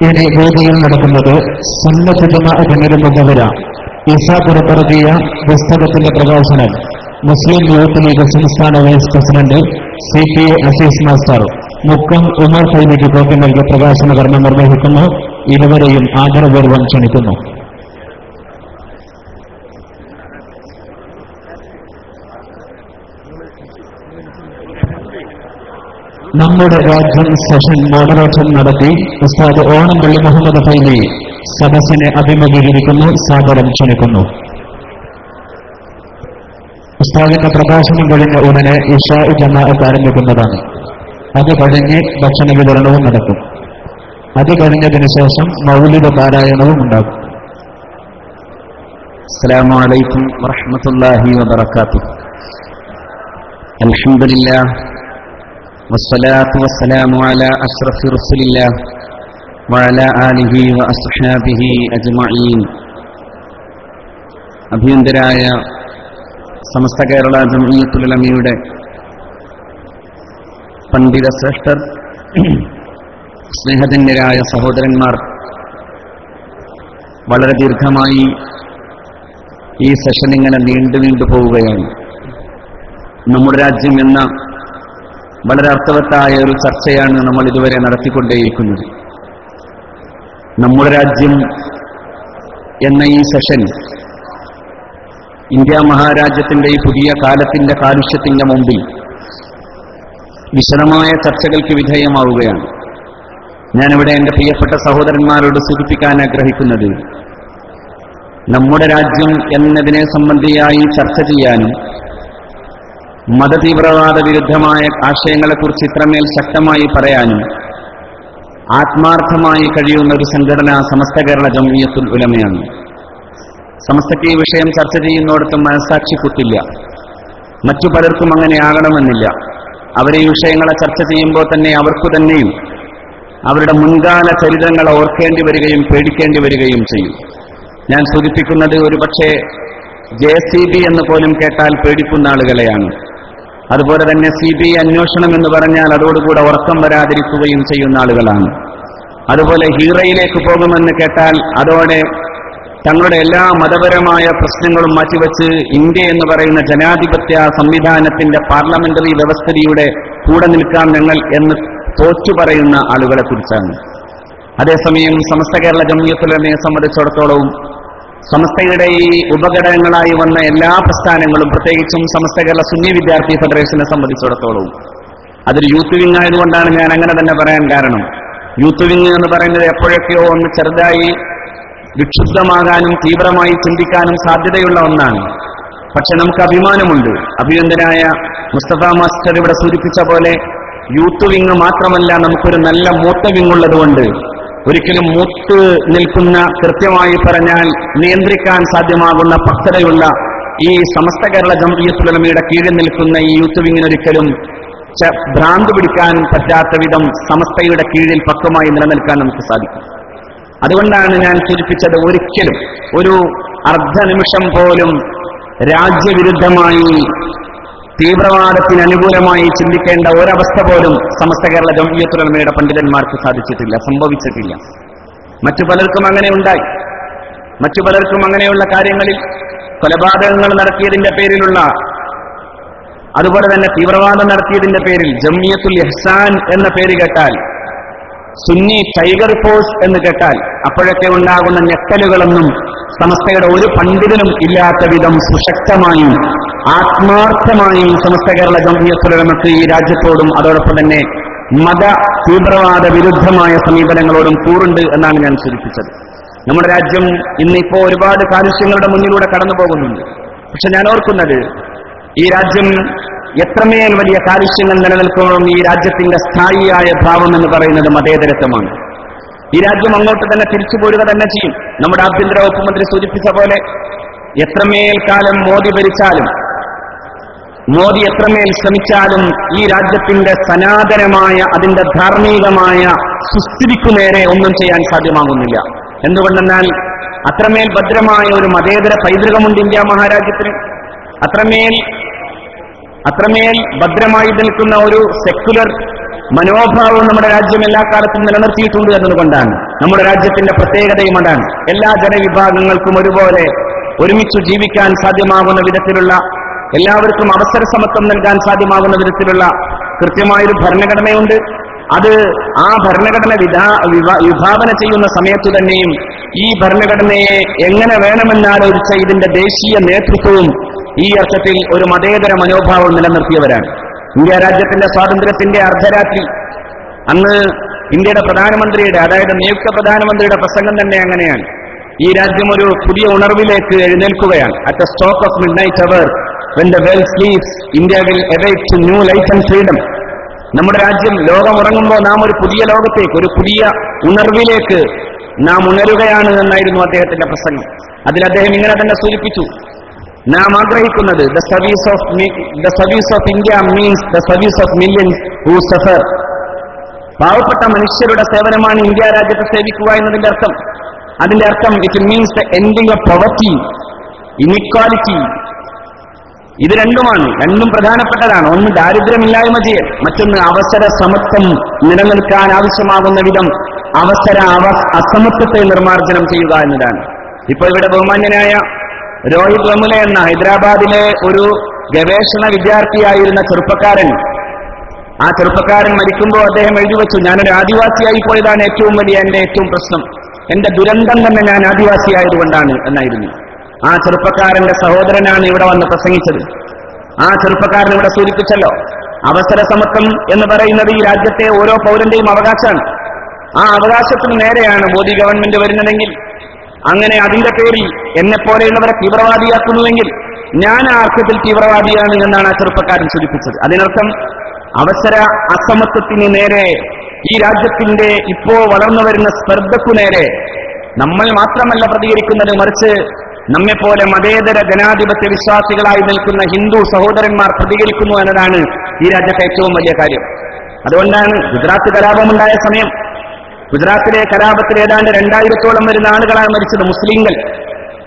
ഇനി വേദിയിൽ നടക്കുന്നത് സുന്നത്ത് ജമാഅത്തിന്റെ മുഖവിര ഇസ പുറത്തിറക്കിയ പുസ്തകത്തിന്റെ പ്രകാശനം മുസ്ലിം യൂത്ത് ലീഗ് സംസ്ഥാന vice president CPA Azeez master Mukkam Umar ഫൈലിക്ക് കോപ്പി നൽകി പ്രകാശന കർമ്മം നിർവഹിക്കുന്നു. ഇരുവരെയും ആദരപൂർവ്വം ക്ഷണിക്കുന്നു. നമ്മുടെ രാജ്യം സെഷൻ മോഡറേഷൻ നടത്തി ഉസ്താദ് ഓണംപള്ളി മുഹമ്മദ് ഫൈലി സദസ്സിനെ അഭിമുഖീകരിക്കുന്നു. സാദരം ക്ഷണിക്കുന്നു. ഉസ്താദിന്റെ പ്രഭാഷണം കഴിഞ്ഞ ഉടനെ ഇശാ ജമാഅത്ത് ആരംഭിക്കുന്നതാണ്. അത് കഴിഞ്ഞ് ഭക്ഷണ വിതരണവും നടക്കും. അത് കഴിഞ്ഞതിന് ശേഷം മൗലിദ പാരായണവും ഉണ്ടാകും. അസ്സലാമു അലൈക്കും വറഹ്മത്തുള്ളാഹി വബറകാതുഹു. അൽഹംദുലില്ലാഹ് വസ്സലാത്തു വസ്സലാമു അലാ അഷ്റഫി റസൂലില്ലാഹ് വഅലാ ആലിഹി വഅസ്ഹാബിഹി അജ്മഈൻ. അഭിനന്ദരായ സമസ്ത കേരള ജംഇയ്യത്തുൽ ഉലമയുടെ പണ്ഡിത ശ്രേഷ്ഠർ, സ്നേഹധന്യരായ സഹോദരന്മാർ, വളരെ ദീർഘമായി ഈ സെഷൻ ഇങ്ങനെ നീണ്ടു പോവുകയാണ്. നമ്മുടെ രാജ്യം എന്ന വളരെ അർത്ഥവത്തായ ഒരു ചർച്ചയാണ് നമ്മൾ ഇതുവരെ നടത്തിക്കൊണ്ടേയിരിക്കുന്നത്. നമ്മുടെ രാജ്യം എന്ന ഈ സെഷൻ ഇന്ത്യ മഹാരാജ്യത്തിന്റെ ഈ പുതിയ കാലത്തിന്റെ കാലുഷ്യത്തിന്റെ മുമ്പിൽ വിശദമായ ചർച്ചകൾക്ക് വിധേയമാവുകയാണ്. ഞാനിവിടെ എൻ്റെ പ്രിയപ്പെട്ട സഹോദരന്മാരോട് സൂചിപ്പിക്കാൻ ആഗ്രഹിക്കുന്നത്, നമ്മുടെ രാജ്യം എന്നതിനെ സംബന്ധിയായി ചർച്ച ചെയ്യാനും മതതീവ്രവാദ വിരുദ്ധമായ ആശയങ്ങളെക്കുറിച്ച് ഇത്രമേൽ ശക്തമായി പറയാനും ആത്മാർത്ഥമായി കഴിയുന്ന ഒരു സംഘടന സമസ്ത കേരള ജംഇയ്യത്തുൽ ഉലമയാണ്. സമസ്തയ്ക്ക് ഈ വിഷയം ചർച്ച ചെയ്യുന്നിടത്തും മനസ്സാക്ഷി കുത്തില്ല. മറ്റു പലർക്കും അങ്ങനെ ആകണമെന്നില്ല. അവർ ഈ വിഷയങ്ങളെ ചർച്ച ചെയ്യുമ്പോൾ തന്നെ അവർക്കു തന്നെയും അവരുടെ മുൻകാല ചരിത്രങ്ങൾ ഓർക്കേണ്ടി വരികയും പേടിക്കേണ്ടി വരികയും ചെയ്യും. ഞാൻ സൂചിപ്പിക്കുന്നത് ഒരുപക്ഷെ JCB എന്ന് പോലും കേട്ടാൽ പേടിക്കുന്ന ആളുകളെയാണ്. അതുപോലെ തന്നെ CBI അന്വേഷണം എന്ന് പറഞ്ഞാൽ അതോടുകൂടെ ഉറക്കം വരാതിരിക്കുകയും ചെയ്യുന്ന ആളുകളാണ്. അതുപോലെ ഹീറയിലേക്ക് പോകുമെന്ന് കേട്ടാൽ അതോടെ തങ്ങളുടെ എല്ലാ മതപരമായ പ്രശ്നങ്ങളും മാറ്റിവെച്ച് ഇന്ത്യ എന്ന് പറയുന്ന ജനാധിപത്യ സംവിധാനത്തിന്റെ പാർലമെന്ററി വ്യവസ്ഥിതിയുടെ കൂടെ നിൽക്കാം ഞങ്ങൾ എന്ന് തോറ്റു പറയുന്ന ആളുകളെ കുറിച്ചാണ്. അതേസമയം സമസ്ത കേരള ജംഇയ്യത്തുൽ ഉലമയെ സംബന്ധിച്ചിടത്തോളവും സമസ്തയുടെ ഈ ഉപഘടകങ്ങളായി വന്ന എല്ലാ പ്രസ്ഥാനങ്ങളും, പ്രത്യേകിച്ചും സമസ്ത കേരള സുന്നി വിദ്യാർത്ഥി ഫെഡറേഷനെ സംബന്ധിച്ചിടത്തോളവും അതൊരു യൂത്ത് വിങ് ആയതുകൊണ്ടാണ് ഞാൻ അങ്ങനെ തന്നെ പറയാൻ കാരണം. യൂത്ത് വിങ് എന്ന് പറയുന്നത് എപ്പോഴൊക്കെയോ ഒന്ന് ചെറുതായി വിക്ഷുബ്ധമാകാനും തീവ്രമായി ചിന്തിക്കാനും സാധ്യതയുള്ള ഒന്നാണ്. പക്ഷെ നമുക്ക് അഭിമാനമുണ്ട്. അഭിനന്ദനായ മുസ്തഫ മാസ്റ്റർ ഇവിടെ സൂചിപ്പിച്ച പോലെ യൂത്ത് വിങ് മാത്രമല്ല, നമുക്കൊരു നല്ല മൂത്ത വിങ്ങുള്ളതുകൊണ്ട് ഒരിക്കലും മൂത്ത് നിൽക്കുന്ന, കൃത്യമായി പറഞ്ഞാൽ നിയന്ത്രിക്കാൻ സാധ്യമാകുന്ന പക്വതയുള്ള ഈ സമസ്ത കേരള ജംഇയ്യത്തുൽ ഉലമയുടെ കീഴിൽ നിൽക്കുന്ന ഈ യൂത്ത് വിങ്ങിനൊരിക്കലും ഭ്രാന്ത് പിടിക്കാൻ പറ്റാത്ത വിധം സമസ്തയുടെ കീഴിൽ പക്വമായി നിലനിൽക്കാൻ നമുക്ക് സാധിക്കും. അതുകൊണ്ടാണ് ഞാൻ സൂചിപ്പിച്ചത്, ഒരിക്കലും ഒരു അർദ്ധനിമിഷം പോലും രാജ്യവിരുദ്ധമായി തീവ്രവാദത്തിന് അനുകൂലമായി ചിന്തിക്കേണ്ട ഒരവസ്ഥ പോലും സമസ്ത കേരള ജംഇയ്യത്തുൽ ഉലമയുടെ പണ്ഡിതന്മാർക്ക് സാധിച്ചിട്ടില്ല, സംഭവിച്ചിട്ടില്ല. മറ്റു പലർക്കും അങ്ങനെ ഉണ്ടായി. മറ്റു പലർക്കും അങ്ങനെയുള്ള കാര്യങ്ങളിൽ കൊലപാതകങ്ങൾ നടത്തിയതിന്റെ പേരിലുള്ള, അതുപോലെ തന്നെ തീവ്രവാദം നടത്തിയതിന്റെ പേരിൽ ജംഇയ്യത്തുൽ ഇഹ്സാൻ എന്ന പേര് കേട്ടാൽ, സുന്നി ടൈഗർ ഫോഴ്സ് എന്ന് കേട്ടാൽ അപ്പോഴൊക്കെ ഉണ്ടാകുന്ന ഞെട്ടലുകളൊന്നും സമസ്തയുടെ ഒരു പണ്ഡിതനും ഇല്ലാത്ത വിധം സുശക്തമായും ആത്മാർത്ഥമായും സമസ്ത കേരള ജംഇയ്യത്തുൽ ഉലമക്ക് ഈ രാജ്യത്തോടും അതോടൊപ്പം തന്നെ മത തീവ്രവാദ വിരുദ്ധമായ സമീപനങ്ങളോടും കൂറുണ്ട് എന്നാണ് ഞാൻ സൂചിപ്പിച്ചത്. നമ്മുടെ രാജ്യം ഇന്നിപ്പോ ഒരുപാട് കാലുഷ്യങ്ങളുടെ മുന്നിലൂടെ കടന്നു പോകുന്നുണ്ട്. പക്ഷെ ഞാൻ ഓർക്കുന്നത്, ഈ രാജ്യം എത്രമേൽ വലിയ കാലുഷ്യങ്ങൾ നിലനിൽക്കണം, ഈ രാജ്യത്തിന്റെ സ്ഥായിയായ ഭാവം എന്ന് പറയുന്നത് മതേതരത്വമാണ്. ഈ രാജ്യം അങ്ങോട്ട് തന്നെ തിരിച്ചു പോരുക തന്നെ ചെയ്യും. നമ്മുടെ ആഭ്യന്തര വകുപ്പ് മന്ത്രി സൂചിപ്പിച്ച പോലെ എത്രമേൽ കാലം മോദി ഭരിച്ചാലും, മോദി എത്രമേൽ ശ്രമിച്ചാലും ഈ രാജ്യത്തിന്റെ സനാതനമായ, അതിന്റെ ധാർമ്മികമായ സുസ്ഥിതിക്കു നേരെ ഒന്നും ചെയ്യാൻ സാധ്യമാകുന്നില്ല. എന്തുകൊണ്ടെന്നാൽ അത്രമേൽ ഭദ്രമായ ഒരു മതേതര പൈതൃകമുണ്ട് ഇന്ത്യ മഹാരാജ്യത്തിന്. അത്രമേൽ ഭദ്രമായി നിൽക്കുന്ന ഒരു സെക്യുലർ മനോഭാവവും നമ്മുടെ രാജ്യം എല്ലാ കാലത്തും നിലനിർത്തിയിട്ടുണ്ട് എന്നതുകൊണ്ടാണ്. നമ്മുടെ രാജ്യത്തിന്റെ പ്രത്യേകതയും അതാണ്. എല്ലാ ജനവിഭാഗങ്ങൾക്കും ഒരുപോലെ ഒരുമിച്ച് ജീവിക്കാൻ സാധ്യമാകുന്ന വിധത്തിലുള്ള, എല്ലാവർക്കും അവസര സമത്വം നൽകാൻ സാധ്യമാകുന്ന വിധത്തിലുള്ള കൃത്യമായൊരു ഭരണഘടനയുണ്ട്. അത് ആ ഭരണഘടന വിഭാവന ചെയ്യുന്ന സമയത്തു തന്നെയും ഈ ഭരണഘടനയെ എങ്ങനെ വേണമെന്നാലോചിച്ച ഇതിന്റെ ദേശീയ നേതൃത്വവും ഈ അർത്ഥത്തിൽ ഒരു മതേതര മനോഭാവം നിലനിർത്തിയവരാണ്. ഇന്ത്യ രാജ്യത്തിന്റെ സ്വാതന്ത്ര്യത്തിന്റെ അർദ്ധരാത്രി അന്ന് ഇന്ത്യയുടെ പ്രധാനമന്ത്രിയുടെ, അതായത് നിയുക്ത പ്രധാനമന്ത്രിയുടെ പ്രസംഗം തന്നെ അങ്ങനെയാണ്. ഈ രാജ്യം ഒരു പുതിയ ഉണർവിലേക്ക് എഴുന്നേൽക്കുകയാണ്. At the stroke of midnight hour when the world sleeps, India will awake to new life and freedom. നമ്മുടെ രാജ്യം ലോകം ഉറങ്ങുമ്പോൾ നാം ഒരു പുതിയ ലോകത്തേക്ക്, ഒരു പുതിയ ഉണർവിലേക്ക് നാം ഉണരുകയാണ് എന്നായിരുന്നു അദ്ദേഹത്തിന്റെ പ്രസംഗം. അതിൽ അദ്ദേഹം ഇങ്ങനെ തന്നെ സൂചിപ്പിച്ചു, നാം ആഗ്രഹിക്കുന്നത് the service of India means the service of millions who suffer. പാവപ്പെട്ട മനുഷ്യരുടെ സേവനമാണ് ഇന്ത്യ രാജ്യത്തെ സേവിക്കുക എന്നതിന്റെ അർത്ഥം. അതിന്റെ അർത്ഥം it means the ending of poverty, inequality. ഇത് രണ്ടുമാണ്, രണ്ടും പ്രധാനപ്പെട്ടതാണ്. ഒന്ന് ദാരിദ്ര്യമില്ലായ്മ ചെയ്യൽ, മറ്റൊന്ന് അവസര സമത്വം നിലനിൽക്കാൻ ആവശ്യമാകുന്ന വിധം അസമത്വത്തെ നിർമ്മാർജ്ജനം ചെയ്യുക എന്നതാണ്. ഇപ്പോൾ ഇവിടെ ബഹുമാന്യനായ രോഹിത് വെമുല എന്ന ഹൈദരാബാദിലെ ഒരു ഗവേഷണ വിദ്യാർത്ഥിയായിരുന്ന ചെറുപ്പക്കാരൻ, ആ ചെറുപ്പക്കാരൻ മരിക്കുമ്പോൾ അദ്ദേഹം എഴുതി വെച്ചു, ഞാനൊരു ആദിവാസിയായി പോയതാണ് ഏറ്റവും വലിയ എന്റെ ഏറ്റവും പ്രശ്നം, എന്റെ ദുരന്തം തന്നെ ഞാൻ ആദിവാസിയായതുകൊണ്ടാണ് എന്നായിരുന്നു. ആ ചെറുപ്പക്കാരന്റെ സഹോദരനാണ് ഇവിടെ വന്ന് പ്രസംഗിച്ചത്. ആ ചെറുപ്പക്കാരൻ ഇവിടെ സൂചിപ്പിച്ചല്ലോ, അവസര സമത്വം എന്ന് പറയുന്നത് ഈ രാജ്യത്തെ ഓരോ പൗരന്റെയും അവകാശമാണ്. ആ അവകാശത്തിന് നേരെയാണ് മോദി ഗവൺമെന്റ് വരുന്നതെങ്കിൽ, അങ്ങനെ അതിന്റെ പേരിൽ എന്നെപ്പോലെയുള്ളവരെ തീവ്രവാദിയാക്കുന്നുവെങ്കിൽ ഞാൻ ആ അർത്ഥത്തിൽ തീവ്രവാദിയാണ് എന്നാണ് ആ ചെറുപ്പക്കാരൻ സൂചിപ്പിച്ചത്. അതിനർത്ഥം അവസര അസമത്വത്തിന് നേരെ, ഈ രാജ്യത്തിന്റെ ഇപ്പോ വളർന്നു വരുന്ന സ്പർദ്ധക്കു നേരെ നമ്മൾ മാത്രമല്ല പ്രതികരിക്കുന്നത്, മറിച്ച് നമ്മെപ്പോലെ മതേതര ജനാധിപത്യ വിശ്വാസികളായി നിൽക്കുന്ന ഹിന്ദു സഹോദരന്മാർ പ്രതികരിക്കുന്നു എന്നതാണ് ഈ രാജ്യത്തെ ഏറ്റവും വലിയ കാര്യം. അതുകൊണ്ടാണ് ഗുജറാത്ത് കലാപമുണ്ടായ സമയം, ഗുജറാത്തിലെ കലാപത്തിൽ ഏതാണ്ട് 2000-ഓളം വരുന്ന ആളുകളാണ് മരിച്ചത്, മുസ്ലിങ്ങൾ.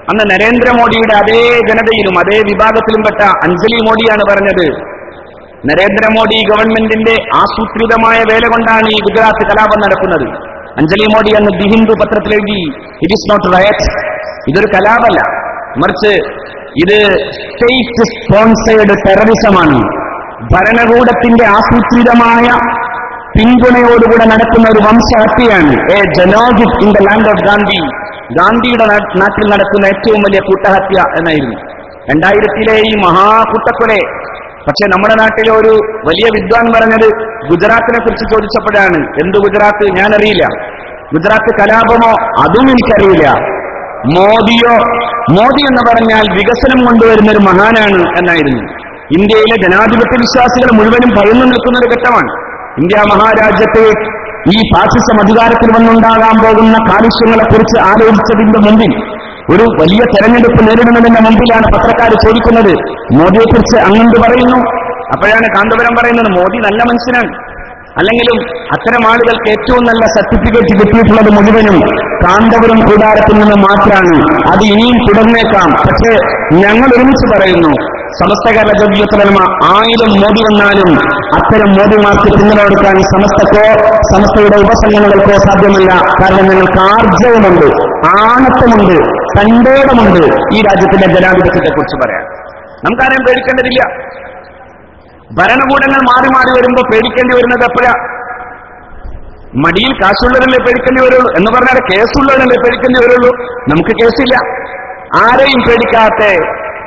അന്ന് നരേന്ദ്രമോദിയുടെ അതേ ജനതയിലും അതേ വിഭാഗത്തിലും പെട്ട അഞ്ജലി മോദിയാണ് പറഞ്ഞത്, നരേന്ദ്രമോദി ഗവൺമെന്റിന്റെ ആസൂത്രിതമായ വേല കൊണ്ടാണ് ഈ ഗുജറാത്ത് കലാപം നടക്കുന്നത്. അഞ്ജലി മോദി അന്ന് ദി ഹിന്ദു പത്രത്തിൽ എഴുതി, ഇറ്റ് ഈസ് നോട്ട് റയറ്റ്, ഇതൊരു കലാപല്ല, മറിച്ച് ഇത് സ്റ്റേറ്റ് സ്പോൺസേഡ് ടെററിസമാണ്, ഭരണകൂടത്തിന്റെ ആസൂത്രിതമായ പിന്തുണയോടുകൂടെ നടക്കുന്ന ഒരു വംശഹത്യയാണ്. A genocide in the land of Gandhi, ഗാന്ധിയുടെ നാട്ടിൽ നടക്കുന്ന ഏറ്റവും വലിയ കൂട്ടഹത്യ എന്നായിരുന്നു 2000-ലെ ഈ മഹാകൂട്ടക്കൊലെ. പക്ഷെ നമ്മുടെ നാട്ടിലെ ഒരു വലിയ വിദ്വാൻ പറഞ്ഞത് ഗുജറാത്തിനെ കുറിച്ച് ചോദിച്ചപ്പോഴാണ്, എന്ത് ഗുജറാത്ത്, ഞാനറിയില്ല, ഗുജറാത്ത് കലാപമോ അതും എനിക്കറിയില്ല, മോദി എന്ന് പറഞ്ഞാൽ വികസനം കൊണ്ടുവരുന്ന ഒരു മഹാനാണ് എന്നായിരുന്നു. ഇന്ത്യയിലെ ജനാധിപത്യ വിശ്വാസികൾ മുഴുവനും ഭയന്നു നിൽക്കുന്ന ഒരു ഘട്ടമാണ്. ഇന്ത്യ മഹാരാജ്യത്തെ ഈ ഫാസിസം അധികാരത്തിൽ വന്നുണ്ടാകാൻ പോകുന്ന കാലുഷ്യങ്ങളെക്കുറിച്ച് ആലോചിച്ചതിന്റെ മുമ്പിൽ, ഒരു വലിയ തെരഞ്ഞെടുപ്പ് നേരിടുന്നതിന്റെ മുമ്പിലാണ് പത്രക്കാർ ചോദിക്കുന്നത്, മോദിയെക്കുറിച്ച് അങ്ങോട്ട് പറയുന്നു. അപ്പോഴാണ് കാന്തപുരം പറയുന്നത്, മോദി നല്ല മനുഷ്യനാണ്. അല്ലെങ്കിലും അത്തരം ആളുകൾക്ക് ഏറ്റവും നല്ല സർട്ടിഫിക്കറ്റ് കിട്ടിയിട്ടുള്ളത് മുഴുവനും കാന്തപുരം കൂടാരത്തിൽ നിന്ന് മാത്രമാണ്. അത് ഇനിയും തുടർന്നേക്കാം. പക്ഷേ ഞങ്ങൾ ഒരുമിച്ച് പറയുന്നു, സമസ്ത കേരള ജംഇയ്യത്തുൽ ഉലമ 1000 മോദി വന്നാലും അത്തരം മോദിമാർക്ക് പിന്തുണ സമസ്തക്കോ സമസ്തയുടെ ഉപസംഘടനകൾക്കോ സാധ്യമല്ല. കാരണം ഞങ്ങൾക്ക് ആർജവമുണ്ട്, ആണത്വമുണ്ട്, തന്റേടമുണ്ട് ഈ രാജ്യത്തിന്റെ ജനാധിപത്യത്തെ കുറിച്ച് പറയാൻ. നമുക്കാരെയും പേടിക്കേണ്ടതില്ല. ഭരണകൂടങ്ങൾ മാറി മാറി വരുമ്പോൾ പേടിക്കേണ്ടി വരുന്നത് എപ്പോഴാ? മടിയിൽ കാശുള്ളവരല്ലേ പേടിക്കേണ്ടി വരുള്ളൂ എന്ന് പറഞ്ഞാൽ കേസുള്ളവരല്ലേ പേടിക്കേണ്ടി വരുള്ളൂ. നമുക്ക് കേസില്ല. ആരെയും പേടിക്കാത്ത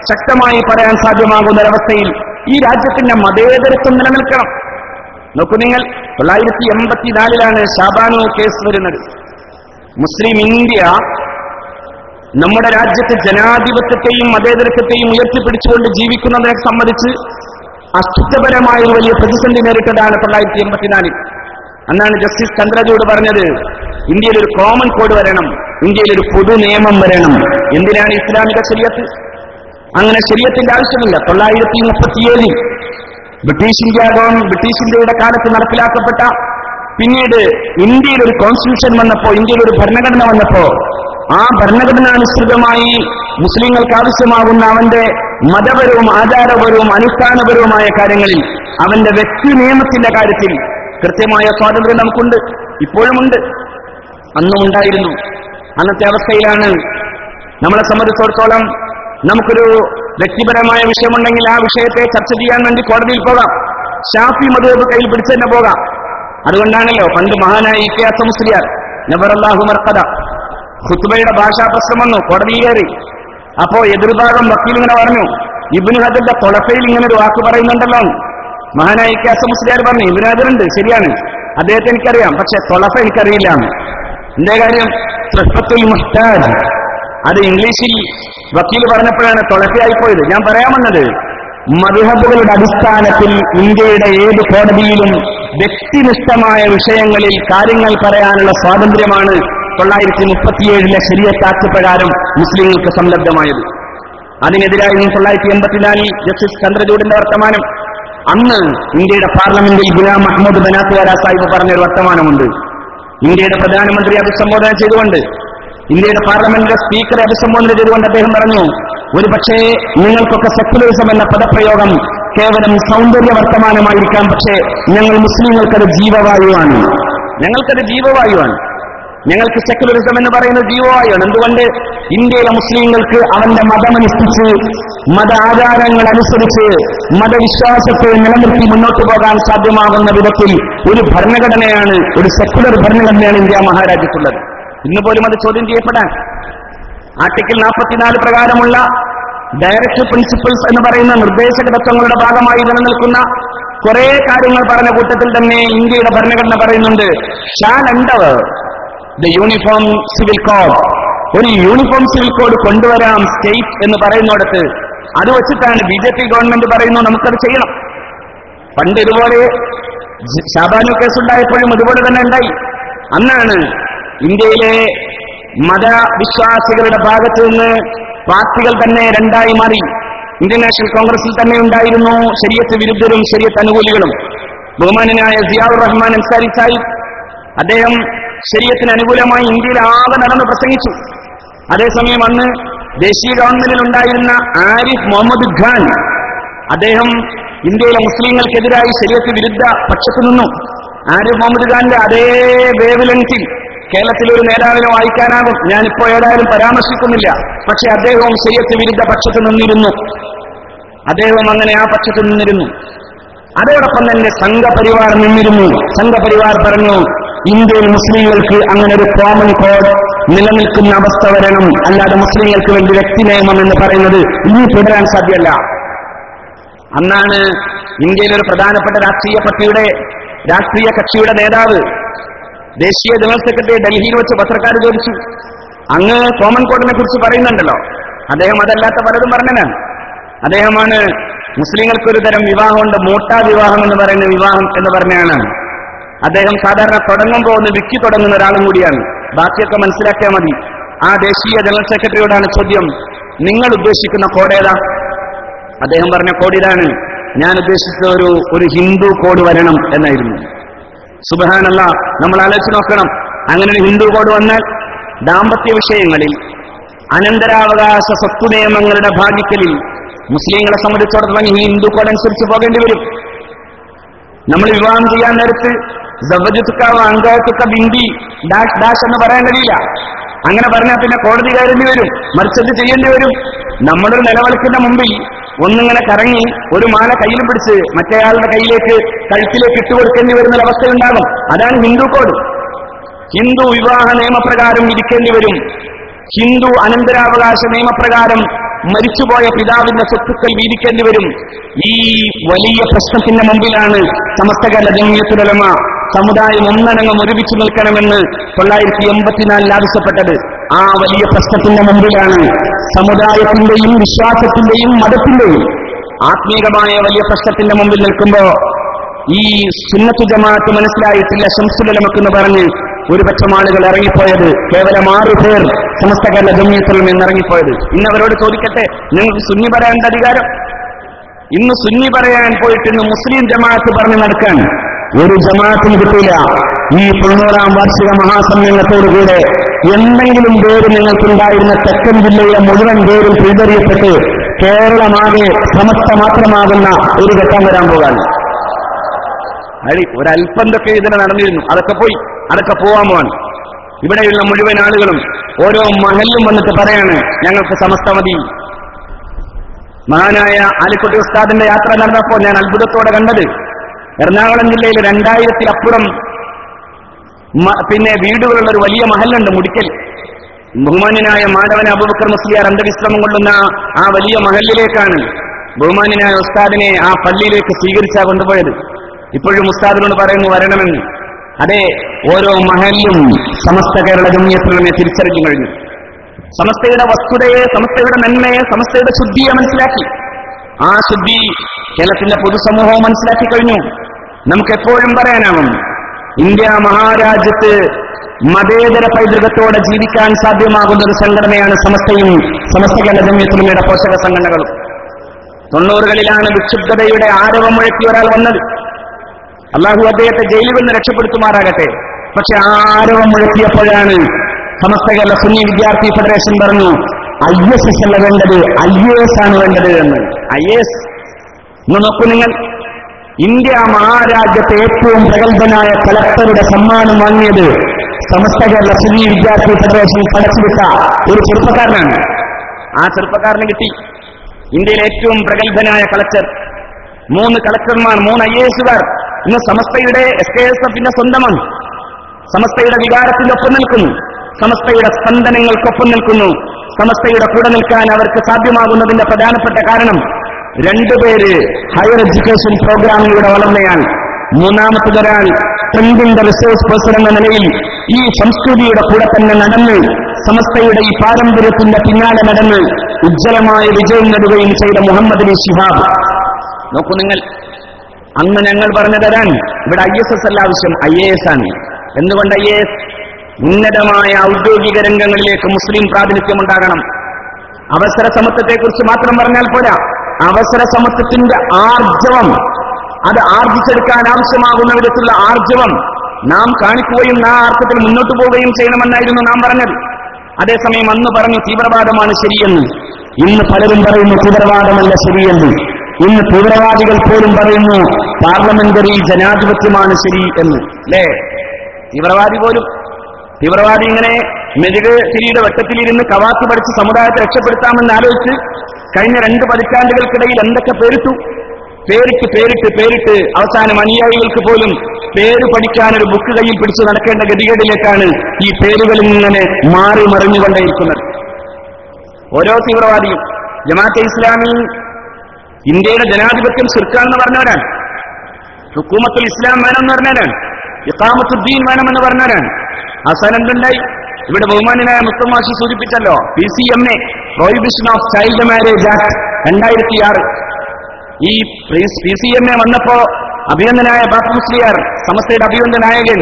ശക്തമായി പറയാൻ സാധ്യമാകുന്ന ഒരവസ്ഥയിൽ ഈ രാജ്യത്തിന്റെ മതേതരത്വം നിലനിൽക്കണം. നോക്കൂ നിങ്ങൾ, 1984 ഷാബാനു കേസ് വരുന്നത്. മുസ്ലിം ഇന്ത്യ നമ്മുടെ രാജ്യത്തെ ജനാധിപത്യത്തെയും മതേതരത്വത്തെയും ഉയർത്തിപ്പിടിച്ചുകൊണ്ട് ജീവിക്കുന്നതിനെ സംബന്ധിച്ച് അസ്തിത്വപരമായ ഒരു വലിയ പ്രതിസന്ധി നേരിട്ടതാണ് 1984. അന്നാണ് ജസ്റ്റിസ് ചന്ദ്രചൂഡ് പറഞ്ഞത്, ഇന്ത്യയിൽ ഒരു കോമൺ കോഡ് വരണം, ഇന്ത്യയിൽ ഒരു പൊതു നിയമം വരണം. എന്തിനാണ് ഇസ്ലാമിക ശരീഅത്ത്? അങ്ങനെ ശരീഅത്തിന്റെ ആവശ്യമില്ല. 1937 ബ്രിട്ടീഷ് ഇന്ത്യയുടെ കാലത്ത് നടപ്പിലാക്കപ്പെട്ട, പിന്നീട് ഇന്ത്യയിൽ ഒരു കോൺസ്റ്റിറ്റ്യൂഷൻ വന്നപ്പോ, ഇന്ത്യയിൽ ഒരു ഭരണഘടന വന്നപ്പോ, ആ ഭരണഘടനാനുസൃതമായി മുസ്ലിങ്ങൾക്ക് ആവശ്യമാകുന്ന അവന്റെ മതപരവും ആചാരപരവും അനുഷ്ഠാനപരവുമായ കാര്യങ്ങളിൽ, അവന്റെ വ്യക്തി നിയമത്തിന്റെ കാര്യത്തിൽ കൃത്യമായ സ്വാതന്ത്ര്യം നമുക്കുണ്ട്, ഇപ്പോഴുമുണ്ട്, അന്നും ഉണ്ടായിരുന്നു. അന്നത്തെ അവസ്ഥയിലാണ്. നമ്മളെ സംബന്ധിച്ചിടത്തോളം നമുക്കൊരു വ്യക്തിപരമായ വിഷയമുണ്ടെങ്കിൽ ആ വിഷയത്തെ ചർച്ച ചെയ്യാൻ വേണ്ടി കോടതിയിൽ പോകാം, ഷാഫി മദ്ഹബ് കയ്യിൽ പിടിച്ചു തന്നെ പോകാം. അതുകൊണ്ടാണല്ലോ പണ്ട് മഹാനായ ഇഖ്യാസ് മുസ്ലിയാർ നബറല്ലാഹു മർഖദ ഖുത്ബയുടെ ഭാഷാ പ്രശ്നം വന്നു, കോടതിയിൽ കയറി. അപ്പോ എതിർഭാഗം വക്കീൽ ഇങ്ങനെ പറഞ്ഞു, ഇബ്നു ഹജറിന്റെ തൊളഫയിൽ ഇങ്ങനെ ഒരു വാക്ക് പറയുന്നുണ്ടല്ലോ. മഹാനായ ഇഖ്യാസ് മുസ്ലിയാർ പറഞ്ഞു, ഇബ്നു ഹജറുണ്ട്, ശരിയാണ്, അദ്ദേഹത്തെ എനിക്കറിയാം, പക്ഷെ തൊളഫ എനിക്കറിയില്ല. എന്തേ കാര്യം? തുഹ്ഫത്തുൽ മുഹ്താജ്, അത് ഇംഗ്ലീഷിൽ വക്കീൽ പറഞ്ഞപ്പോഴാണ് തൊളഫയായിപ്പോയത്. ഞാൻ പറയാമെന്നത്, മദ്ഹബുകളുടെ അടിസ്ഥാനത്തിൽ ഇന്ത്യയുടെ ഏത് കോടതിയിലും വ്യക്തിനിഷ്ഠമായ വിഷയങ്ങളിൽ കാര്യങ്ങൾ പറയാനുള്ള സ്വാതന്ത്ര്യമാണ് 937 ശരീഅത്ത് ആക്ട് പ്രകാരം മുസ്ലിങ്ങൾക്ക് സംലബ്ധമായത്. അതിനെതിരായിരുന്നു 1984 ജസ്റ്റിസ് ചന്ദ്രചൂഡിന്റെ വർത്തമാനം. അന്ന് ഇന്ത്യയുടെ പാർലമെന്റിൽ ഗുലാം അഹമ്മദ് ബനാത്തുവാല സാഹിബ് പറഞ്ഞൊരു വർത്തമാനമുണ്ട്. ഇന്ത്യയുടെ പ്രധാനമന്ത്രി അഭിസംബോധന ചെയ്തുകൊണ്ട്, ഇന്ത്യയുടെ പാർലമെന്റിലെ സ്പീക്കറെ അഭിസംബോധന ചെയ്തുകൊണ്ട് അദ്ദേഹം പറഞ്ഞു, ഒരുപക്ഷേ നിങ്ങൾക്കൊക്കെ സെക്യുലറിസം എന്ന പദപ്രയോഗം കേവലം സൗന്ദര്യ വർത്തമാനമായിരിക്കാം, പക്ഷേ ഞങ്ങൾ മുസ്ലിങ്ങൾക്കത് ജീവവായുവാണ്. ഞങ്ങൾക്ക് സെക്യുലറിസം എന്ന് പറയുന്നത് ജീവവായുവാണ്. എന്തുകൊണ്ട്? ഇന്ത്യയിലെ മുസ്ലിങ്ങൾക്ക് അവന്റെ മതമനുസരിച്ച്, മത ആചാരങ്ങൾ അനുസരിച്ച്, മതവിശ്വാസത്തെ നിലനിർത്തി മുന്നോട്ട് പോകാൻ സാധ്യമാകുന്ന വിധത്തിൽ ഒരു ഭരണഘടനയാണ്, ഒരു സെക്യുലർ ഭരണഘടനയാണ് ഇന്ത്യ മഹാരാജ്യത്തുള്ളത്. ഇന്ന് പോലും അത് ചോദ്യം ചെയ്യപ്പെടാൻ ആർട്ടിക്കിൾ 44 പ്രകാരമുള്ള ഡയറക്ടീവ് പ്രിൻസിപ്പിൾസ് എന്ന് പറയുന്ന നിർദ്ദേശക തത്വങ്ങളുടെ ഭാഗമായി നിലനിൽക്കുന്ന കുറെ കാര്യങ്ങൾ പറഞ്ഞ കൂട്ടത്തിൽ തന്നെ ഇന്ത്യയുടെ ഭരണഘടന പറയുന്നുണ്ട്, shall under the uniform civil code. ഒരു യൂണിഫോം സിവിൽ കോഡ് കൊണ്ടുവരാം സ്റ്റേറ്റ് എന്ന് പറയുന്നിടത്ത് അത് വെച്ചിട്ടാണ് BJP ഗവൺമെന്റ് പറയുന്നു നമുക്കത് ചെയ്യണം. പണ്ട് ഇതുപോലെ ഷാബാനു കേസുണ്ടായപ്പോഴും ഇതുപോലെ തന്നെ ഉണ്ടായി. അന്നാണ് ഇന്ത്യയിലെ മതവിശ്വാസികളുടെ ഭാഗത്തു നിന്ന് പാർട്ടികൾ തന്നെ രണ്ടായി മാറി. ഇന്ത്യൻ നാഷണൽ കോൺഗ്രസിൽ തന്നെ ഉണ്ടായിരുന്നു ശരീഅത്ത് വിരുദ്ധരും ശരീഅത്ത് അനുകൂലികളും. ബഹുമാനനായ സിയാഉർ റഹ്മാൻ അൻസാരി സാഹിബ്, അദ്ദേഹം ശരീഅത്തിന് അനുകൂലമായി ഇന്ത്യയിൽ ആകെ നടന്ന് പ്രസംഗിച്ചു. അതേസമയം അന്ന് ദേശീയ ഗവൺമെന്റിൽ ഉണ്ടായിരുന്ന ആരിഫ് മുഹമ്മദ് ഖാൻ, അദ്ദേഹം ഇന്ത്യയിലെ മുസ്ലിങ്ങൾക്കെതിരായി ശരീഅത്ത് വിരുദ്ധ പക്ഷത്തു നിന്നു. ആരിഫ് മുഹമ്മദ് ഖാന്റെ അതേ വേവ് ലെങ്ത്തിൽ കേരളത്തിലെ ഒരു നേതാവിനെ വായിക്കാനാകും. ഞാനിപ്പോ ഏതായാലും പരാമർശിക്കുന്നില്ല. പക്ഷെ അദ്ദേഹവും ശരീഅത്ത് വിരുദ്ധ പക്ഷത്ത് നിന്നിരുന്നു. അദ്ദേഹം അങ്ങനെ ആ പക്ഷത്ത് നിന്നിരുന്നു. അതോടൊപ്പം തന്നെ സംഘപരിവാർ നിന്നിരുന്നു. സംഘപരിവാർ പറഞ്ഞു, ഇന്ത്യയിൽ മുസ്ലിങ്ങൾക്ക് അങ്ങനെ ഒരു കോമൺ കോഡ് നിലനിൽക്കുന്ന അവസ്ഥ വരണം, അല്ലാതെ മുസ്ലിങ്ങൾക്ക് വേണ്ടി വ്യക്തി നിയമം എന്ന് പറയുന്നത് ഇനി തുടരാൻ സാധ്യമല്ല. അന്നാണ് ഇന്ത്യയിലെ ഒരു പ്രധാനപ്പെട്ട രാഷ്ട്രീയ കക്ഷിയുടെ നേതാവ്, ദേശീയ ജനറൽ സെക്രട്ടറി ഡൽഹിയിൽ വെച്ച് പത്രക്കാർ ചോദിച്ചു, അങ്ങ് കോമൺ കോഡിനെ കുറിച്ച് പറയുന്നുണ്ടല്ലോ, അദ്ദേഹം അതല്ലാത്ത പലതും പറഞ്ഞനാണ്. അദ്ദേഹമാണ് മുസ്ലിങ്ങൾക്കൊരു തരം വിവാഹമുണ്ട്, മൂട്ടാ വിവാഹം എന്ന് പറയുന്ന വിവാഹം എന്ന് പറഞ്ഞാണ്. അദ്ദേഹം സാധാരണ തുടങ്ങുമ്പോൾ ഒന്ന് വിക്കി തുടങ്ങുന്ന ഒരാളും കൂടിയാണ്. ബാക്കിയൊക്കെ മനസ്സിലാക്കിയാൽ മതി. ആ ദേശീയ ജനറൽ സെക്രട്ടറിയോടാണ് ചോദ്യം, നിങ്ങൾ ഉദ്ദേശിക്കുന്ന കോഡ് ഏതാ? അദ്ദേഹം പറഞ്ഞ കോഡ് ഇതാണ്, ഞാൻ ഉദ്ദേശിച്ച ഒരു ഹിന്ദു കോഡ് വരണം എന്നായിരുന്നു. സുബ്ഹാനല്ലാഹ്, നമ്മൾ ആലോചിച്ച് നോക്കണം. അങ്ങനെ ഒരു ഹിന്ദു കോഡ് വന്നാൽ ദാമ്പത്യ വിഷയങ്ങളിൽ, അനന്തരാവകാശ സ്വത്ത് നിയമങ്ങളുടെ ഭാഗിക്കലിൽ മുസ്ലിങ്ങളെ സംബന്ധിച്ചിടത്തോളം ഈ ഹിന്ദു കോഡ് അനുസരിച്ച് പോകേണ്ടി വരും. നമ്മൾ വിവാഹം ചെയ്യാൻ നേരത്ത് അങ്കാത്തുക്ക ബിന്ദി ഡാഷ് ഡാഷ് എന്ന് പറയാൻ കഴിയില്ല. അങ്ങനെ പറഞ്ഞാൽ പിന്നെ കോടതി കയറേണ്ടി വരും, മറിച്ചത് ചെയ്യേണ്ടി വരും. നമ്മളൊരു നിലവിളക്കിന്റെ മുമ്പിൽ ഒന്നിങ്ങനെ കറങ്ങി ഒരു മാല കയ്യിലും പിടിച്ച് മറ്റേയാളുടെ കഴുത്തിലേക്ക് ഇട്ടുകൊടുക്കേണ്ടി വരുന്ന അവസ്ഥയുണ്ടാകും. അതാണ് ഹിന്ദു കോഡ്. ഹിന്ദു വിവാഹ നിയമപ്രകാരം ഇരിക്കേണ്ടി വരും. ഹിന്ദു അനന്തരാവകാശ നിയമപ്രകാരം മരിച്ചുപോയ പിതാവിന്റെ സ്വത്തുക്കൾ വീതിക്കേണ്ടി വരും. ഈ വലിയ പ്രശ്നത്തിന്റെ മുമ്പിലാണ് സമസ്ത കേരള ജംഇയ്യത്തുൽ ഉലമ സമുദായം ഒന്നടങ്കം ഒരുമിച്ച് നിൽക്കണമെന്ന് 1984 ആവശ്യപ്പെട്ടത്. ആ വലിയ പ്രശ്നത്തിന്റെ മുമ്പിലാണ്, സമുദായത്തിന്റെയും വിശ്വാസത്തിന്റെയും മതത്തിന്റെയും ആത്മീകമായ വലിയ പ്രശ്നത്തിന്റെ മുമ്പിൽ നിൽക്കുമ്പോ ഈ സുന്നത്ത് ജമാഅത്ത് മനസ്സിലായിട്ടില്ല ശംസുൽ ഉലമക്കെന്ന് പറഞ്ഞ് ഒരുപക്ഷം ആളുകൾ ഇറങ്ങിപ്പോയത്, കേവലം 6 പേർ സമസ്ത കേരള ജംഇയ്യത്തുൽ ഉലമ ഇറങ്ങിപ്പോയത്. ഇന്ന് അവരോട് ചോദിക്കട്ടെ, നിങ്ങൾക്ക് സുന്നി പറയാനുള്ള അധികാരം? ഇന്ന് സുന്നി പറയാൻ പോയിട്ട് ഇന്ന് മുസ്ലിം ജമാഅത്ത് പറഞ്ഞ് നടക്കാൻ ഒരു ജമാഅത്തിന് കിട്ടില്ല. ഈ 90ാം വാർഷിക മഹാസമ്മേളനത്തോടുകൂടെ എന്തെങ്കിലും പേര് നിങ്ങൾക്കുണ്ടായിരുന്ന തെക്കൻ ജില്ലയിലെ മുഴുവൻ പേരും പിഴുതെറിയപ്പെട്ട് കേരളമാകെ സമസ്ത മാത്രമാകുന്ന ഒരു ഘട്ടം വരാൻ പോകാൻ. ഒരല്പം എന്തൊക്കെ ഇതിന് നടന്നിരുന്നു, അതൊക്കെ പോയി, അതൊക്കെ പോവാൻ പോവാണ്. ഇവിടെയുള്ള മുഴുവൻ ആളുകളും ഓരോ മഹല്ലും വന്നിട്ട് പറയാണ് ഞങ്ങൾക്ക് സമസ്ത മതി. മഹാനായ ആലിക്കുട്ടി ഉസ്താദിന്റെ യാത്ര നടന്നപ്പോൾ ഞാൻ അത്ഭുതത്തോടെ കണ്ടത് എറണാകുളം ജില്ലയിൽ 2000-ലപ്പുറം പിന്നെ വീടുകളുള്ള ഒരു വലിയ മഹല്ലുണ്ട് മുടിക്കൽ. ബഹുമാന്യനായ മാധവൻ അബൂബക്കർ മുസ്ലിയാർ അന്തവിശ്രമം കൊള്ളുന്ന ആ വലിയ മഹല്ലിലേക്കാണ് ബഹുമാന്യനായ ഉസ്താദിനെ ആ പള്ളിയിലേക്ക് സ്വീകരിച്ചാ കൊണ്ടുപോയത്. ഇപ്പോഴും ഉസ്താദിനോട് പറയുന്നു വരണമെന്ന്. അതെ, ഓരോ മഹല്ലും സമസ്ത കേരള ജംഇയ്യത്തുൽ ഉലമയെ തിരിച്ചറിഞ്ഞു കഴിഞ്ഞു. സമസ്തയുടെ വസ്തുതയെ, സമസ്തയുടെ നന്മയെ, സമസ്തയുടെ ശുദ്ധിയെ മനസ്സിലാക്കി. ആ ശുദ്ധി കേരളത്തിന്റെ പൊതുസമൂഹവും മനസ്സിലാക്കി കഴിഞ്ഞു. നമുക്ക് എപ്പോഴും പറയാനാവും, ഇന്ത്യ മഹാരാജ്യത്ത് മതേതര പൈതൃകത്തോടെ ജീവിക്കാൻ സാധ്യമാകുന്ന ഒരു സംഘടനയാണ് സമസ്തയും സമസ്ത കേരള ജംഇയ്യത്തുൽ ഉലമയുടെ പോഷക സംഘടനകളും. 90കളിലാണ് വിക്ഷുബ്ധതയുടെ ആരവം മുഴക്കി ഒരാൾ വന്നത്. അള്ളാഹു അദ്ദേഹത്തെ ജയിലിൽ നിന്ന് രക്ഷപ്പെടുത്തുമാറാകട്ടെ. പക്ഷെ ആരവം മുഴക്കിയപ്പോഴാണ് സമസ്ത കേരള സുന്നി വിദ്യാർത്ഥി ഫെഡറേഷൻ പറഞ്ഞു ISS അല്ല വേണ്ടത്, IAS ആണ് വേണ്ടത് എന്ന്. IAS നോക്കൂ നിങ്ങൾ, ഇന്ത്യ മഹാരാജ്യത്തെ ഏറ്റവും പ്രഗത്ഭനായ കളക്ടറുടെ സമ്മാനം വാങ്ങിയത് സമസ്ത കേരള സുന്നി വിദ്യാർത്ഥി ഫെഡറേഷൻ പടച്ചുവിട്ട ഒരു ചെറുപ്പക്കാരനാണ്. ആ ചെറുപ്പക്കാരന് കിട്ടി ഇന്ത്യയിലെ ഏറ്റവും പ്രഗത്ഭനായ കളക്ടർ. 3 കളക്ടർമാർ, 3 IASകാർ ഇന്ന് സമസ്തയുടെ SKSFന്റെ സ്വന്തമാണ്. സമസ്തയുടെ വികാരത്തിന്റെ ഒപ്പം നിൽക്കുന്നു, സമസ്തയുടെ സ്പന്ദനങ്ങൾക്കൊപ്പം നിൽക്കുന്നു. സമസ്തയുടെ കൂടെ നിൽക്കാൻ അവർക്ക് സാധ്യമാകുന്നതിന്റെ പ്രധാനപ്പെട്ട കാരണം 2 പേര് ഹയർ എഡ്യൂക്കേഷൻ പ്രോഗ്രാമിലൂടെ വളർന്നയാൾ, മൂന്നാമത്തതൊരാൾ ട്രെൻഡിന്റെ റിസോഴ്സ് പേഴ്സൺ എന്ന നിലയിൽ ഈ സംസ്കൃതിയുടെ കൂടെ തന്നെ നടന്ന് സമസ്തയുടെ ഈ പാരമ്പര്യത്തിന്റെ പിന്നാലെ നടന്ന് ഉജ്ജ്വലമായ വിജയം നേടുകയും ചെയ്ത മുഹമ്മദ് അലി ശിഹാബ്. നോക്കൂ നിങ്ങൾ, അന്ന് ഞങ്ങൾ പറഞ്ഞു തരാൻ ഇവിടെ ISS അല്ല ആവശ്യം, IAS ആണ്. എന്തുകൊണ്ട് IAS? ഉന്നതമായ ഔദ്യോഗിക രംഗങ്ങളിലേക്ക് മുസ്ലിം പ്രാതിനിധ്യം ഉണ്ടാകണം. അവസര സമത്വത്തെക്കുറിച്ച് മാത്രം പറഞ്ഞാൽ പോരാ, അവസര സമത്വത്തിന്റെ ആർജവം, അത് ആർജിച്ചെടുക്കാൻ ആവശ്യമാകുന്ന വിധത്തിലുള്ള ആർജവം നാം കാണിക്കുകയും ആ അർത്ഥത്തിൽ മുന്നോട്ട് പോവുകയും ചെയ്യണമെന്നായിരുന്നു നാം പറഞ്ഞത്. അതേസമയം അന്ന് പറഞ്ഞു തീവ്രവാദമാണ് ശരിയെന്ന്. ഇന്ന് പലരും പറയുന്നു തീവ്രവാദമല്ല ശരിയെന്ന്. ഇന്ന് തീവ്രവാദികൾ പോലും പറയുന്നു പാർലമെന്ററി ജനാധിപത്യമാണ് ശരി എന്ന്. അല്ലേ? തീവ്രവാദി ഇങ്ങനെ മെഴുക് തിരിയുടെ വെട്ടത്തിലിരുന്ന് കവാത്ത് പഠിച്ച് സമുദായത്തെ രക്ഷപ്പെടുത്താമെന്ന് ആലോചിച്ച് കഴിഞ്ഞ 2 പതിറ്റാണ്ടുകൾക്കിടയിൽ എന്തൊക്കെ പേരിട്ട് അവസാനം അനുയായികൾക്ക് പോലും പേര് പഠിക്കാനൊരു ബുക്ക് കയ്യിൽ പിടിച്ച് നടക്കേണ്ട ഗതികേടിലേക്കാണ് ഈ പേരുകളിൽ ഇങ്ങനെ മാറി മറിഞ്ഞുകൊണ്ടേയിരിക്കുന്നത്. ഓരോ തീവ്രവാദിയും ജമാഅത്തെ ഇസ്ലാമി ഇന്ത്യയുടെ ജനാധിപത്യം ശിർക്കാണെന്ന് പറഞ്ഞവരാണ്, ഹുക്കൂമത്തുൽ ഇസ്ലാം വേണമെന്ന് പറഞ്ഞവരാണ്, ഇഖാമത്തുദ്ദീൻ വേണമെന്ന് പറഞ്ഞവരാണ്. അവസാനം എന്തുണ്ടായി? ഇവിടെ ബഹുമാന്യനായ മുസ്തഫാഷി സൂചിപ്പിച്ചല്ലോ, PCMA prohibition of child marriage act 2006. ഈ PCMA വന്നപ്പോ അഭിനന്ദനായ ബാപ്പു മുസ്ലിയാർ, സമസ്തയുടെ അഭിനന്ദ നായകൻ,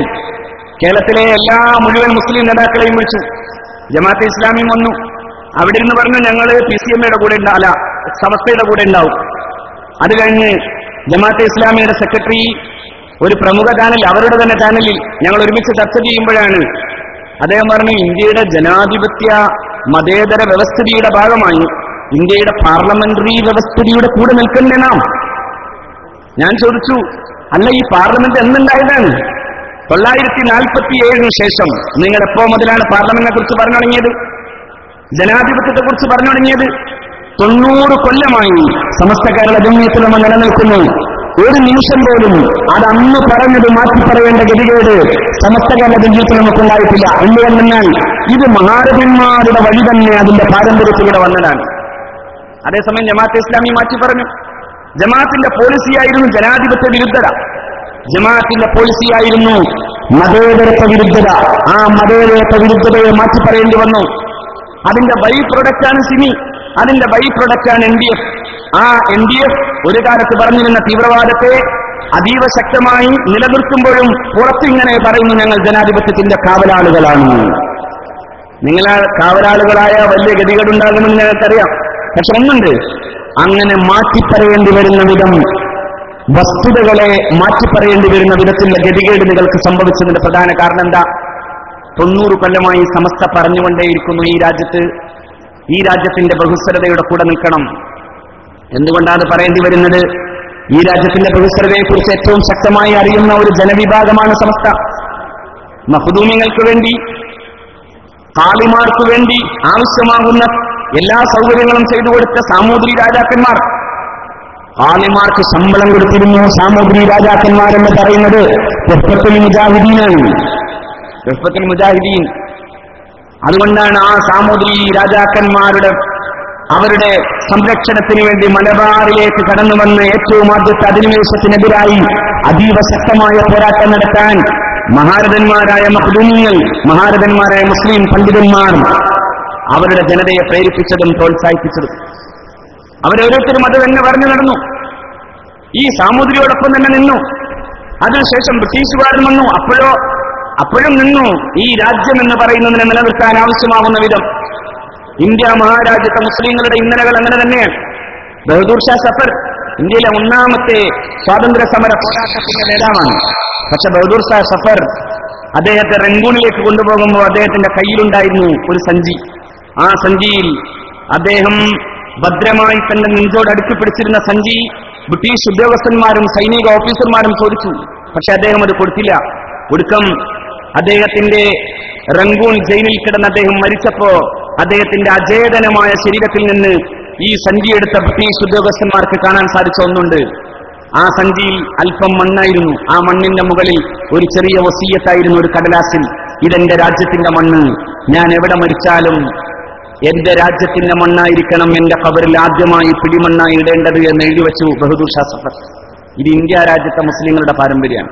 കേരളത്തിലെ എല്ലാ മുഴുവൻ മുസ്ലിം നേതാക്കളെയും വിളിച്ചു. ജമാഅത്തെ ഇസ്ലാമിയും വന്നു. അവിടെ നിന്ന് പറഞ്ഞു ഞങ്ങൾ PCMAയുടെ കൂടെ അല്ല സമസ്തയുടെ കൂടെ ഉണ്ടാവും. അത് കഴിഞ്ഞ് ജമാഅത്തെ ഇസ്ലാമിയുടെ സെക്രട്ടറി ഒരു പ്രമുഖ ചാനൽ, അവരുടെ തന്നെ ചാനലിൽ ഞങ്ങൾ ഒരുമിച്ച് ചർച്ച ചെയ്യുമ്പോഴാണ് അദ്ദേഹം പറഞ്ഞു ഇന്ത്യയുടെ ജനാധിപത്യ മതേതര വ്യവസ്ഥിതിയുടെ ഭാഗമായി ഇന്ത്യയുടെ പാർലമെന്ററി വ്യവസ്ഥിതിയുടെ കൂടെ നിൽക്കണ്ടേ നാം? ഞാൻ ചോദിച്ചു, അല്ല ഈ പാർലമെന്റ് എന്നുണ്ടായതാണ്? 947 ശേഷം. നിങ്ങൾ എപ്പോ മുതലാണ് പാർലമെന്റിനെ കുറിച്ച് പറഞ്ഞു തുടങ്ങിയത്? ജനാധിപത്യത്തെ കുറിച്ച് പറഞ്ഞു തുടങ്ങിയത്? 90 കൊല്ലമായി സമസ്ത കേരള ജംഇയ്യത്തുൽ ഉലമ നിലനിൽക്കുന്നു. ഒരു നിമിഷം പോലും അത് അന്ന് പറഞ്ഞത് മാറ്റി പറയേണ്ട ഗതികേട് സമസ്ത കേരള ജംഇയ്യത്തുൽ ഉലമക്ക് ഉണ്ടായിട്ടില്ല. എന്തുകൊണ്ടെന്നാൽ ഇത് മഹാരഥന്മാരുടെ വഴി തന്നെ അതിന്റെ പാരമ്പര്യത്തിലൂടെ വന്നതാണ്. അതേസമയം ജമാഅത്തെ ഇസ്ലാമി മാറ്റി പറഞ്ഞു. ജമാഅത്തിന്റെ പോളിസിയായിരുന്നു ജനാധിപത്യ വിരുദ്ധത, ജമാഅത്തിന്റെ പോളിസിയായിരുന്നു മതേതരത്വ വിരുദ്ധത. ആ മതേതരത്വ വിരുദ്ധതയെ മാറ്റി പറയേണ്ടി വന്നു. അതിന്റെ ബൈ പ്രൊഡക്റ്റാണ് സിമി, അതിന്റെ ബൈ പ്രൊഡക്റ്റാണ് NDF. ആ NDF ഒരു കാലത്ത് പറഞ്ഞിരുന്ന തീവ്രവാദത്തെ അതീവ ശക്തമായി നിലനിർത്തുമ്പോഴും പുറത്തിങ്ങനെ പറയുന്നു ഞങ്ങൾ ജനാധിപത്യത്തിന്റെ കാവലാളുകളാണ്. നിങ്ങൾ കാവലാളുകളായ വലിയ ഗതികേടുണ്ടാകുമെന്ന് ഞങ്ങൾക്കറിയാം. പക്ഷെ ഒന്നുണ്ട്, അങ്ങനെ മാറ്റിപ്പറയേണ്ടി വരുന്ന വിധം, വസ്തുതകളെ മാറ്റിപ്പറയേണ്ടി വരുന്ന വിധത്തിലുള്ള ഗതികേട് നിങ്ങൾക്ക് സംഭവിച്ചതിന്റെ പ്രധാന കാരണം എന്താ? 90 കൊല്ലമായി സമസ്ത പറഞ്ഞുകൊണ്ടേയിരിക്കുന്നു ഈ രാജ്യത്തിന്റെ ബഹുസ്വരതയുടെ കൂടെ നിൽക്കണം. എന്തുകൊണ്ടാണ് പറയേണ്ടി വരുന്നത്? ഈ രാജ്യത്തിന്റെ ബഹുസ്വരതയെക്കുറിച്ച് ഏറ്റവും ശക്തമായി അറിയുന്ന ഒരു ജനവിഭാഗമാണ് സമസ്ത. മഖ്ദൂമിങ്ങൾക്ക് വേണ്ടി, ഖാലിമാർക്ക് വേണ്ടി ആവശ്യമാകുന്ന എല്ലാ സൗകര്യങ്ങളും ചെയ്തു കൊടുത്ത സാമൂതിരി രാജാക്കന്മാർ. ഖാലിമാർക്ക് ശമ്പളം കൊടുത്തിരുന്നു സാമൂതിരി രാജാക്കന്മാരെന്ന് പറയുന്നത് ഖുഫത്തുൽ മുജാഹിദീനാണ്. ഖുഫത്തുൽ മുജാഹിദീൻ. അതുകൊണ്ടാണ് ആ സാമൂതിരി രാജാക്കന്മാരുടെ അവരുടെ സംരക്ഷണത്തിന് വേണ്ടി മലബാറിലേക്ക് കടന്നുവന്ന് ഏറ്റവും ആദ്യത്തെ അധിനിവേശത്തിനെതിരായി അതീവ ശക്തമായ പോരാട്ടം നടത്താൻ മഹാരഥന്മാരായ മഖ്ദൂമികൾ, മഹാരഥന്മാരായ മുസ്ലിം പണ്ഡിതന്മാർ അവരുടെ ജനതയെ പ്രേരിപ്പിച്ചതും പ്രോത്സാഹിപ്പിച്ചതും. അവരോരോരുത്തരും അത് തന്നെ പറഞ്ഞു നടന്നു. ഈ സാമൂതിരിയോടൊപ്പം തന്നെ നിന്നു. അതിനുശേഷം ബ്രിട്ടീഷുകാരൻ വന്നു. അപ്പോഴും നിന്നു. ഈ രാജ്യം എന്ന് പറയുന്നതിനെ നിലനിർത്താൻ ആവശ്യമാകുന്ന വിധം ഇന്ത്യ മഹാരാജ്യത്തെ മുസ്ലിങ്ങളുടെ ഇന്നലകൾ അങ്ങനെ തന്നെയാണ്. ബഹദൂർ ഷാ സഫർ ഇന്ത്യയിലെ ഒന്നാമത്തെ സ്വാതന്ത്ര്യ സമര പോരാട്ടത്തിന്റെ നേതാവാണ്. പക്ഷെ ബഹദൂർ ഷാ സഫർ അദ്ദേഹത്തെ റംഗൂണിലേക്ക് കൊണ്ടുപോകുമ്പോൾ അദ്ദേഹത്തിന്റെ കയ്യിലുണ്ടായിരുന്നു ഒരു സഞ്ചി. ആ സഞ്ചിയിൽ അദ്ദേഹം ഭദ്രമായി തന്റെ നെഞ്ചോട് അടുക്കി പിടിച്ചിരുന്ന സഞ്ചി ബ്രിട്ടീഷ് ഉദ്യോഗസ്ഥന്മാരും സൈനിക ഓഫീസർമാരും ചോദിച്ചു. പക്ഷെ അദ്ദേഹം അത് കൊടുത്തില്ല. ഒടുക്കം അദ്ദേഹത്തിന്റെ റംഗൂൺ ജയിലിൽ കിടന്ന് അദ്ദേഹം മരിച്ചപ്പോ അദ്ദേഹത്തിന്റെ അചേതനമായ ശരീരത്തിൽ നിന്ന് ഈ സഞ്ചിയെടുത്ത ബ്രിട്ടീഷ് ഉദ്യോഗസ്ഥന്മാർക്ക് കാണാൻ സാധിച്ച ഒന്നുണ്ട്. ആ സഞ്ചിയിൽ അല്പം മണ്ണായിരുന്നു. ആ മണ്ണിന്റെ മുകളിൽ ഒരു ചെറിയ വസിയ്യത്തായിരുന്നു ഒരു കടലാസിൽ. ഇതെന്റെ രാജ്യത്തിന്റെ മണ്ണ്, ഞാൻ എവിടെ മരിച്ചാലും എന്റെ രാജ്യത്തിന്റെ മണ്ണായിരിക്കണം എന്റെ ഖബറിൽ ആദ്യമായി പിടിമണ്ണായി ഇടേണ്ടത് എന്ന് എഴുതി വെച്ചു ബഹദൂർ ഷാ സഫർ. ഇത് ഇന്ത്യ രാജ്യത്തെ മുസ്ലിങ്ങളുടെ പാരമ്പര്യമാണ്.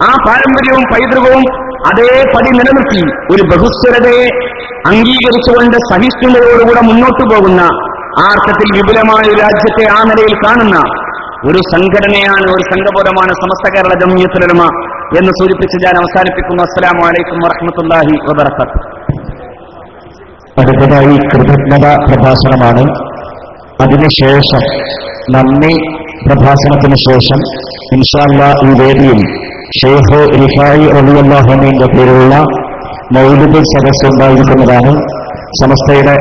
ആ പാരമ്പര്യവും പൈതൃകവും അതേപടി നിലനിർത്തി ഒരു ബഹുസ്വരതയെ അംഗീകരിച്ചുകൊണ്ട് സഹിഷ്ണുതയോടുകൂടെ മുന്നോട്ടു പോകുന്ന ആ അർത്ഥത്തിൽ വിപുലമായ ഒരു രാജ്യത്തെ ആ നിലയിൽ കാണുന്ന ഒരു സംഘടനയാണ്, ഒരു സംഘബോധമാണ് സമസ്ത കേരള ജംഇയ്യത്തുൽ ഉലമ എന്ന് സൂചിപ്പിച്ച് ഞാൻ അവസാനിപ്പിക്കുന്നു. അസ്സലാമു അലൈക്കും വറഹ്മത്തുള്ളാഹി വബറകാതുഹു. അടുത്തതായി കൃതജ്ഞത പ്രഭാഷണമാണ്. അതിനുശേഷം നന്ദി പ്രഭാഷണത്തിന് ശേഷം ഇൻഷാ അല്ലാഹ് ഈ വേദിയിൽ ഷെയ്ഖ് റിഫായി റളിയല്ലാഹു അൻഹുവിന്റെ പേരിലുള്ള മൗലിദ് സദസ്സ് ഉണ്ടായിരിക്കുന്നതാണ്. സമസ്തയുടെ